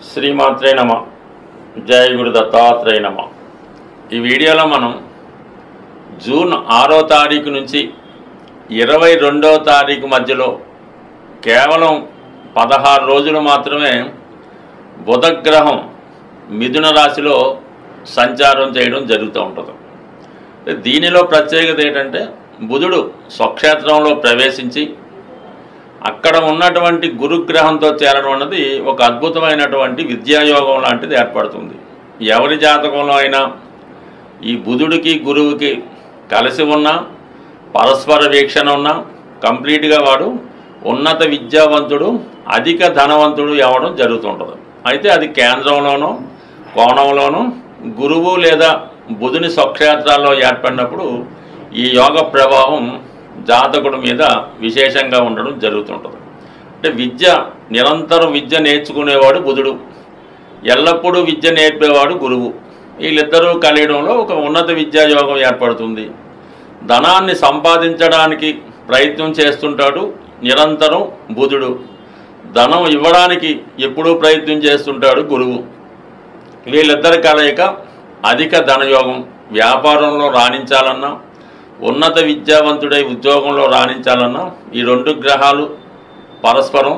శ్రీమాత్రే నమ. జయ గురు దత్తాత్రేయ నమ. ఈ వీడియోలో మనం జూన్ 6వ తారీఖు నుంచి 22వ తారీఖు మధ్యలో కేవలం 16 రోజులు మాత్రమే బుధగ్రహం మిథున రాశిలో సంచారం చేయడం జరుగుతూ ఉంటుంది. దీనిలో ప్రత్యేకత ఏంటంటే బుధుడు స్వక్షేత్రంలో ప్రవేశించి అక్కడ ఉన్నటువంటి గురుగ్రహంతో చేరడం అన్నది ఒక అద్భుతమైనటువంటి విద్యాయోగం లాంటిది ఏర్పడుతుంది. ఎవరి జాతకంలో అయినా ఈ బుధుడికి గురువుకి కలిసి ఉన్నా, పరస్పర వీక్షణ ఉన్నా కంప్లీట్గా వాడు ఉన్నత విద్యావంతుడు, అధిక ధనవంతుడు అవ్వడం జరుగుతుంటుంది. అయితే అది కేంద్రంలోనూ కోణంలోనూ గురువు లేదా బుధుని స్వక్షేత్రాల్లో ఏర్పడినప్పుడు ఈ యోగ ప్రభావం జాతకుడి మీద విశేషంగా ఉండడం జరుగుతుంటుంది. అంటే నిరంతరం విద్య నేర్చుకునేవాడు బుధుడు, ఎల్లప్పుడూ విద్య నేర్పేవాడు గురువు. వీళ్ళిద్దరూ కలియడంలో ఒక ఉన్నత విద్యాయోగం ఏర్పడుతుంది. ధనాన్ని సంపాదించడానికి ప్రయత్నం చేస్తుంటాడు నిరంతరం బుధుడు, ధనం ఇవ్వడానికి ఎప్పుడూ ప్రయత్నం చేస్తుంటాడు గురువు. వీళ్ళిద్దరి కలయిక అధిక ధనయోగం. వ్యాపారంలో రాణించాలన్నా, ఉన్నత విద్యావంతుడై ఉద్యోగంలో రాణించాలన్నా ఈ రెండు గ్రహాలు పరస్పరం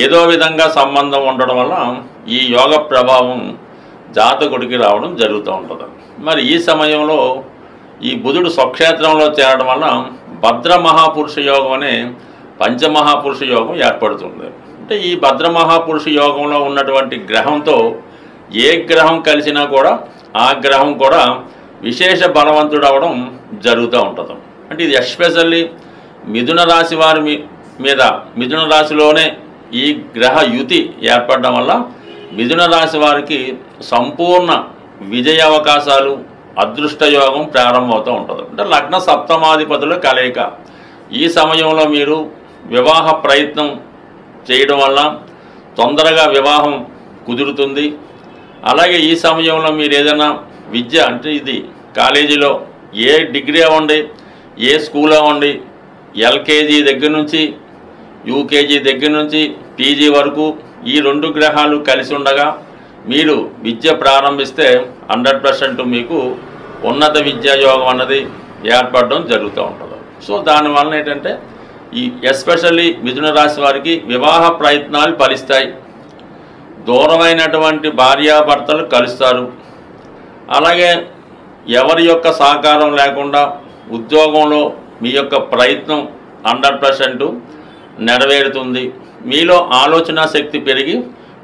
ఏదో విధంగా సంబంధం ఉండడం వల్ల ఈ యోగ ప్రభావం జాతకుడికి రావడం జరుగుతూ ఉంటుంది. మరి ఈ సమయంలో ఈ బుధుడు స్వక్షేత్రంలో చేరడం వల్ల భద్ర మహాపురుష యోగం అనే పంచమహాపురుష యోగం ఏర్పడుతుంది. అంటే ఈ భద్ర మహాపురుష యోగంలో ఉన్నటువంటి గ్రహంతో ఏ గ్రహం కలిసినా కూడా ఆ గ్రహం కూడా విశేష బలవంతుడు అవడం జరుగుతూ ఉంటుంది. అంటే ఇది ఎస్పెషల్లీ మిథున రాశి వారి మీద మిథున రాశిలోనే ఈ గ్రహ యుతి ఏర్పడడం వల్ల మిథున రాశి వారికి సంపూర్ణ విజయ అవకాశాలు, అదృష్టయోగం ప్రారంభమవుతూ ఉంటుంది. అంటే లగ్న సప్తమాధిపతుల కలయిక. ఈ సమయంలో మీరు వివాహ ప్రయత్నం చేయడం వల్ల తొందరగా వివాహం కుదురుతుంది. అలాగే ఈ సమయంలో మీరు ఏదైనా విద్య, అంటే ఇది కాలేజీలో ఏ డిగ్రీ అవ్వండి, ఏ స్కూల్ అవ్వండి, ఎల్కేజీ దగ్గర నుంచి యూకేజీ దగ్గర నుంచి పీజీ వరకు ఈ రెండు గ్రహాలు కలిసి ఉండగా మీరు విద్య ప్రారంభిస్తే 100% మీకు ఉన్నత విద్యాయోగం అన్నది ఏర్పడడం జరుగుతూ ఉంటుంది. సో దానివల్ల ఏంటంటే ఈ ఎస్పెషల్లీ మిథున రాశి వారికి వివాహ ప్రయత్నాలు ఫలిస్తాయి. దూరమైనటువంటి భార్యాభర్తలు కలుస్తారు. అలాగే ఎవరి యొక్క సహకారం లేకుండా ఉద్యోగంలో మీ యొక్క ప్రయత్నం 100% నెరవేరుతుంది. మీలో ఆలోచన శక్తి పెరిగి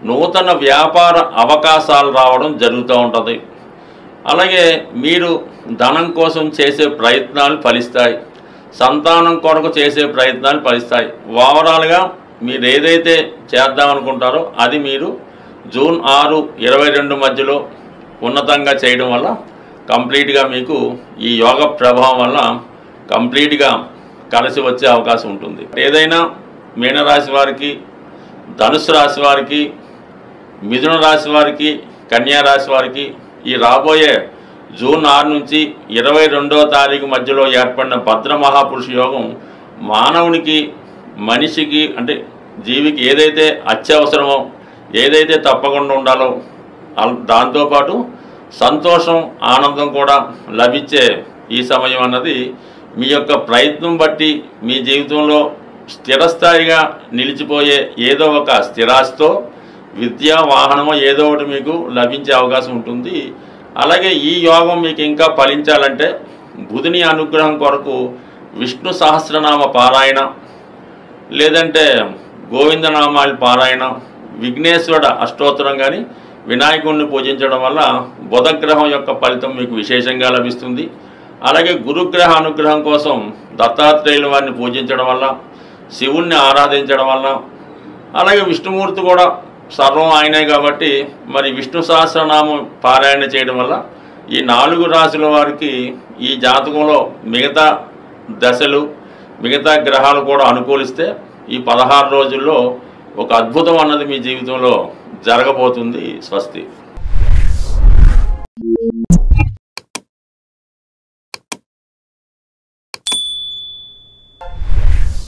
నూతన వ్యాపార అవకాశాలు రావడం జరుగుతూ ఉంటుంది. అలాగే మీరు ధనం కోసం చేసే ప్రయత్నాలు ఫలిస్తాయి. సంతానం కొరకు చేసే ప్రయత్నాలు ఫలిస్తాయి. ఓవరాల్గా మీరు ఏదైతే చేద్దామనుకుంటారో అది మీరు జూన్ 6, 22 మధ్యలో ఉన్నతంగా చేయడం వల్ల కంప్లీట్గా మీకు ఈ యోగ ప్రభావం వల్ల కంప్లీట్గా కలిసి వచ్చే అవకాశం ఉంటుంది. ఏదైనా మీనరాశి వారికి, ధనుసు రాశి వారికి, మిథున రాశి వారికి, కన్యా రాశి వారికి ఈ రాబోయే జూన్ 6 నుంచి 22వ తారీఖు మధ్యలో ఏర్పడిన భద్ర మహాపురుష యోగం మానవునికి, మనిషికి, అంటే జీవికి ఏదైతే అత్యవసరమో, ఏదైతే తప్పకుండా ఉండాలో దాంతోపాటు సంతోషం, ఆనందం కూడా లభించే ఈ సమయం అన్నది మీ యొక్క ప్రయత్నం బట్టి మీ జీవితంలో స్థిరస్థాయిగా నిలిచిపోయే ఏదో ఒక స్థిరాస్తితో, విద్య, వాహనమో ఏదో ఒకటి మీకు లభించే అవకాశం ఉంటుంది. అలాగే ఈ యోగం మీకు ఇంకా ఫలించాలంటే బుధుని అనుగ్రహం కొరకు విష్ణు సహస్రనామ పారాయణ, లేదంటే గోవిందనామాల పారాయణ, విఘ్నేశ్వర అష్టోత్తరం కానీ వినాయకుడిని పూజించడం వల్ల బుధగ్రహం యొక్క ఫలితం మీకు విశేషంగా లభిస్తుంది. అలాగే గురుగ్రహ అనుగ్రహం కోసం దత్తాత్రేయుల వారిని పూజించడం వల్ల, శివుణ్ణి ఆరాధించడం వల్ల, అలాగే విష్ణుమూర్తి కూడా సర్వం ఆయనే కాబట్టి మరి విష్ణు సహస్రనామం పారాయణ చేయడం వల్ల ఈ 4 రాశుల వారికి ఈ జాతకంలో మిగతా దశలు, మిగతా గ్రహాలు కూడా అనుకూలిస్తే ఈ 16 రోజుల్లో ఒక అద్భుతం అన్నది మీ జీవితంలో జరగబోతుంది. స్వస్తి.